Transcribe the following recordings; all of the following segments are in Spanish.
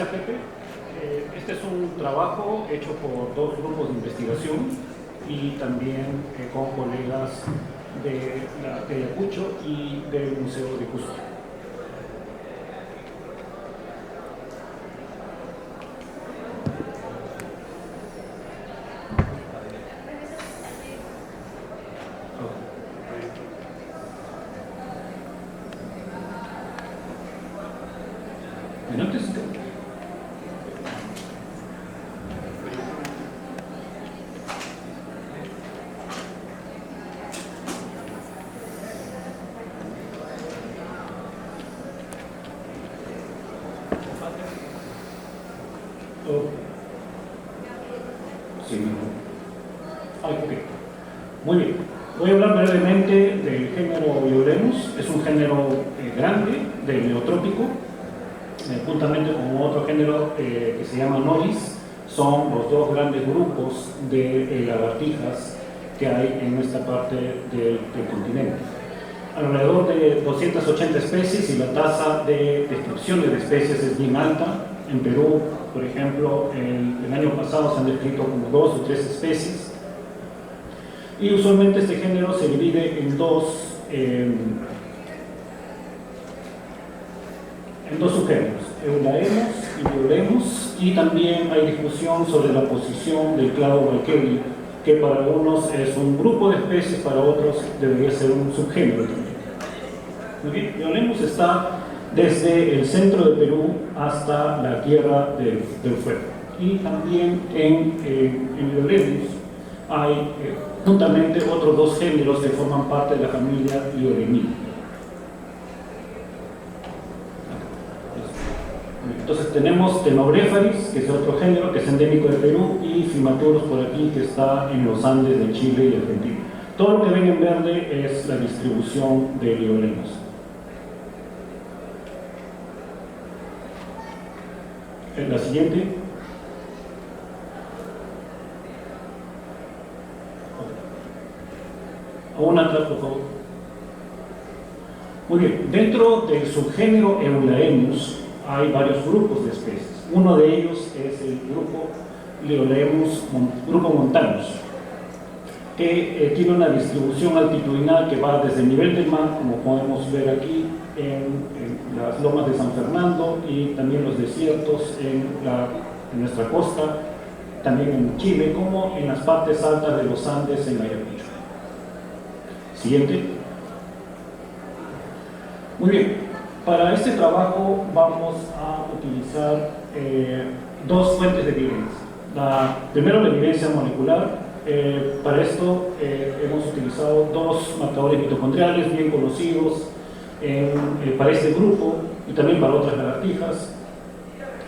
Gracias, Pepe. Este es un trabajo hecho por dos grupos de investigación y también con colegas de Ayacucho y del Museo de Cusco. Muy bien, voy a hablar brevemente del género Violenus. Es un género grande, del neotrópico, juntamente con otro género que se llama Nolis. Son los dos grandes grupos de lagartijas que hay en esta parte del continente. Alrededor de 280 especies y la tasa de destrucción de especies es bien alta. En Perú, por ejemplo, el año pasado se han descrito como 2 o 3 especies. Y usualmente este género se divide en dos subgéneros, Eulaemus y Violenus, y también hay discusión sobre la posición del clado Walkeri, que para algunos es un grupo de especies, para otros debería ser un subgénero también. Muy bien, Violenus está desde el centro de Perú hasta la Tierra del Fuego. Y también en Violenus hay juntamente otros dos géneros que forman parte de la familia Lioremini. Entonces tenemos Tenobrefaris, que es otro género que es endémico de Perú, y Fimaturus por aquí, que está en los Andes de Chile y Argentina. Todo lo que ven en verde es la distribución de Violenus. En la siguiente. Una atrás, por favor. Muy bien, dentro del subgénero Eulaemus hay varios grupos de especies. Uno de ellos es el grupo Liolaemus, grupo montanus, que tiene una distribución altitudinal que va desde el nivel del mar, como podemos ver aquí, en las lomas de San Fernando, y también los desiertos en nuestra costa, también en Chile, como en las partes altas de los Andes en Ayacucho. Siguiente. Muy bien, para este trabajo vamos a utilizar dos fuentes de evidencia. Primero, la evidencia molecular. Para esto hemos utilizado dos marcadores mitocondriales bien conocidos para este grupo y también para otras lagartijas,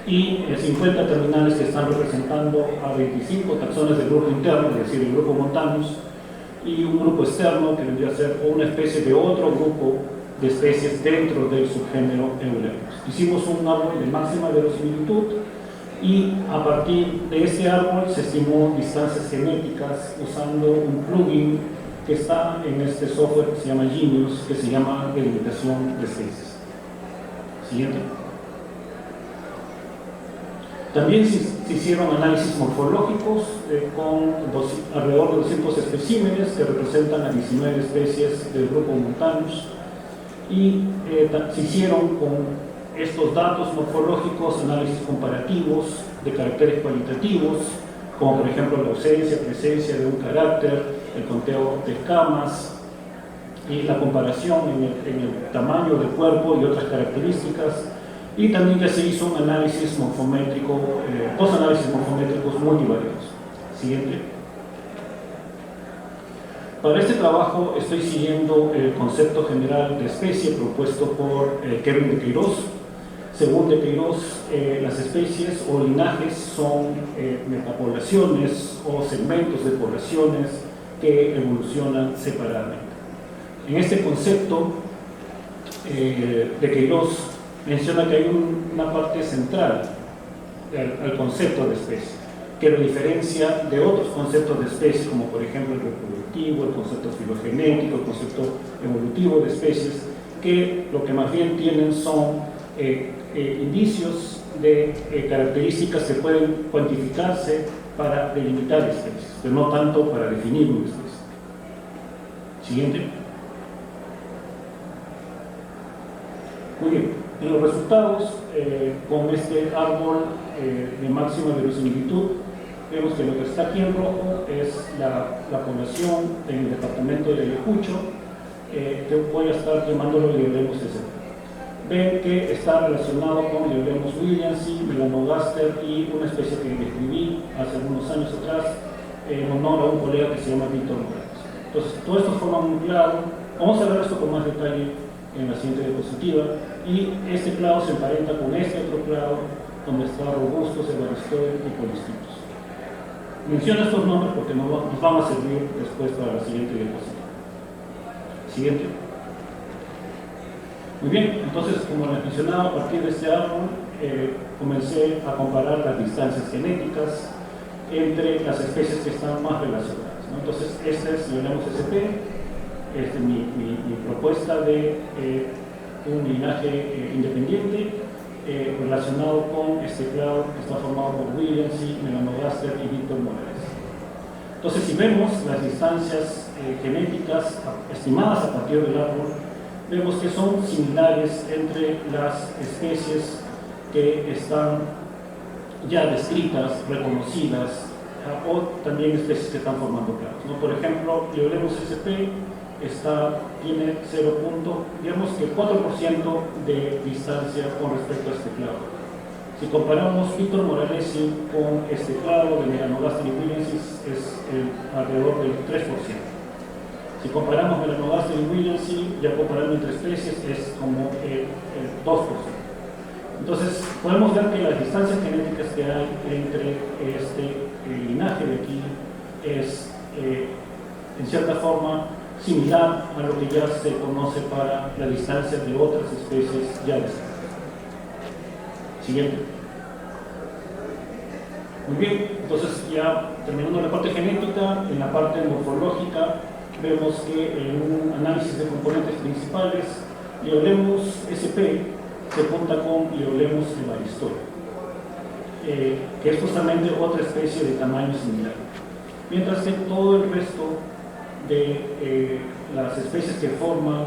y 50 terminales que están representando a 25 taxones del grupo interno, es decir, el grupo Montanus, y un grupo externo que vendría a ser una especie de otro grupo de especies dentro del subgénero Eulenus. Hicimos un árbol de máxima verosimilitud y a partir de este árbol se estimó distancias genéticas usando un plugin que está en este software que se llama Genius, que se llama delimitación de especies. Siguiente. También se hicieron análisis morfológicos con alrededor de 200 especímenes que representan a 19 especies del grupo Montanus, y se hicieron con estos datos morfológicos análisis comparativos de caracteres cualitativos, como por ejemplo la ausencia, presencia de un carácter, el conteo de escamas y la comparación en el tamaño del cuerpo y otras características. Y también ya se hizo un análisis morfométrico, dos análisis morfométricos multivariados. Siguiente. Para este trabajo estoy siguiendo el concepto general de especie propuesto por Kevin de Queiroz. Según de Queiroz, las especies o linajes son metapoblaciones o segmentos de poblaciones que evolucionan separadamente. En este concepto, de Queiroz menciona que hay una parte central al concepto de especie, que lo diferencia de otros conceptos de especie, como por ejemplo el reproductivo, el concepto filogenético, el concepto evolutivo de especies, que lo que más bien tienen son indicios de características que pueden cuantificarse para delimitar especies, pero no tanto para definir una especie. Siguiente. Muy bien, en los resultados, con este árbol de máxima verosimilitud, vemos que lo que está aquí en rojo es la población en el departamento de Ayacucho, que voy a estar llamándolo Liolemos sp. Ven que está relacionado con Liolemos williamsi, Melanogaster y una especie que describí hace algunos años atrás en honor a un colega que se llama Víctor Morales. Entonces, todo esto forma un clado. Vamos a ver esto con más detalle en la siguiente diapositiva. Y este clado se emparenta con este otro clado donde está Robustos, Evaristoides y Polistitos. Menciono estos nombres porque nos van a servir después para la siguiente diapositiva. Siguiente. Muy bien, entonces, como les mencionaba, a partir de este árbol comencé a comparar las distancias genéticas entre las especies que están más relacionadas, ¿no? Entonces, este es Liolemos sp, esta es mi propuesta de un linaje independiente relacionado con este clado que está formado por williamsi, Melanogaster y Víctor Morales. Entonces, si vemos las distancias genéticas estimadas a partir del árbol, vemos que son similares entre las especies que están ya descritas, reconocidas, o también especies que están formando clados, ¿no? Por ejemplo, Liolemos sp tiene 4% de distancia con respecto a este clado. Si comparamos Víctor Moralesi con este clado de Melanogaster y williamsi, es alrededor del 3%. Si comparamos Melanogaster y williamsi, ya comparando entre especies, es como el 2%. Entonces, podemos ver que las distancias genéticas que hay entre este linaje de aquí es, en cierta forma, similar a lo que ya se conoce para la distancia de otras especies ya descritas. Siguiente. Muy bien, entonces ya terminando la parte genética, en la parte morfológica, vemos que en un análisis de componentes principales, Liolemos sp se junta con Liolemos evaristoides, que es justamente otra especie de tamaño similar. Mientras que todo el resto de las especies que forman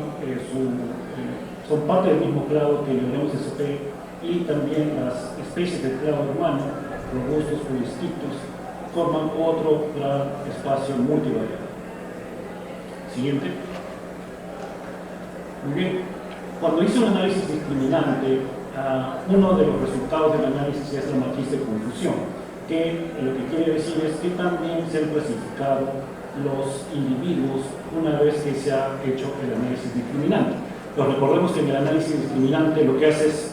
son parte del mismo clado que Liolemos sp, y también las especies del clado hermano, Robustos, Polistitos, forman otro gran espacio multivariado. Siguiente. Muy bien. Cuando hice un análisis discriminante, uno de los resultados del análisis es la matriz de confusión, que lo que quiere decir es que también se han clasificado los individuos una vez que se ha hecho el análisis discriminante. Pero recordemos que en el análisis discriminante lo que hace es,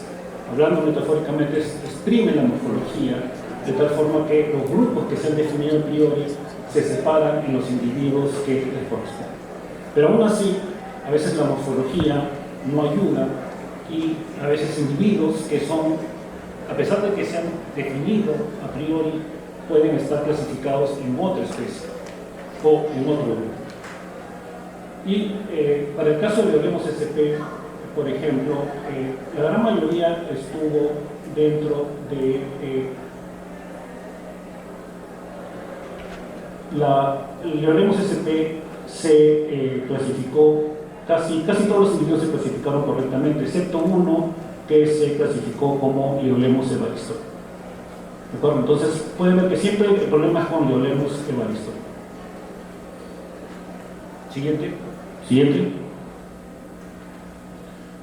hablando metafóricamente, es exprime la morfología de tal forma que los grupos que se han definido a priori se separan en los individuos que les corresponden. Pero aún así, a veces la morfología no ayuda y a veces individuos que son, a pesar de que se han definido a priori, pueden estar clasificados en otra especie o en otro grupo. Y para el caso de Liolemos sp, por ejemplo, la gran mayoría estuvo dentro de Liolemos sp se clasificó, casi todos los individuos se clasificaron correctamente, excepto uno que se clasificó como Liolemos evaristoides. ¿De acuerdo? Entonces pueden ver que siempre el problema es con Liolemos evaristoides. Siguiente.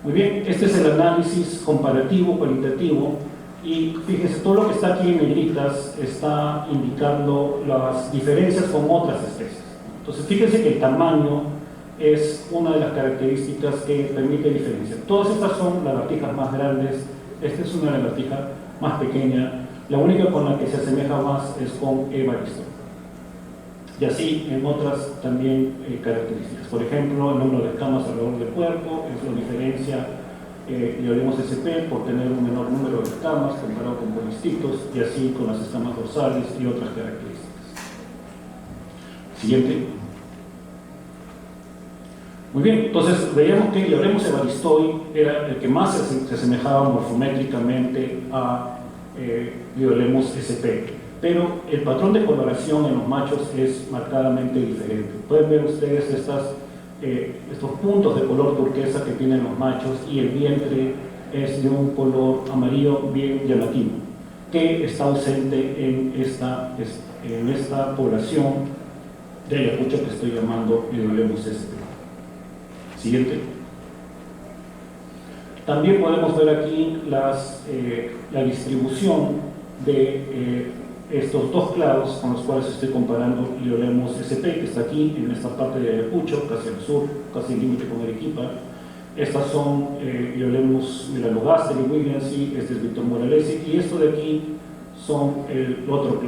Muy bien, este es el análisis comparativo, cualitativo, y fíjense, todo lo que está aquí en negritas está indicando las diferencias con otras especies. Entonces fíjense que el tamaño es una de las características que permite diferenciar. Todas estas son lagartijas más grandes, esta es una lagartija más pequeña, la única con la que se asemeja más es con evaristoides. Y así en otras también características. Por ejemplo, el número de escamas alrededor del cuerpo, eso lo diferencia Liolemos sp por tener un menor número de escamas comparado con Polistitos, y así con las escamas dorsales y otras características. Siguiente. Muy bien, entonces veíamos que Lioremos evaristoy era el que más se asemejaba morfométricamente a Lioremos sp. Pero el patrón de coloración en los machos es marcadamente diferente. Pueden ver ustedes estos puntos de color turquesa que tienen los machos, y el vientre es de un color amarillo bien llamativo, que está ausente en esta población de Ayacucho que estoy llamando Lioremos sp. Siguiente. También podemos ver aquí la distribución de estos dos clados con los cuales estoy comparando Lioremos sp, que está aquí en esta parte de Ayacucho, casi al sur, casi en límite con Arequipa. Estas son Lioremos melanogasteri, Williamsi, este es Victor Moralesi, y esto de aquí son el otro clado.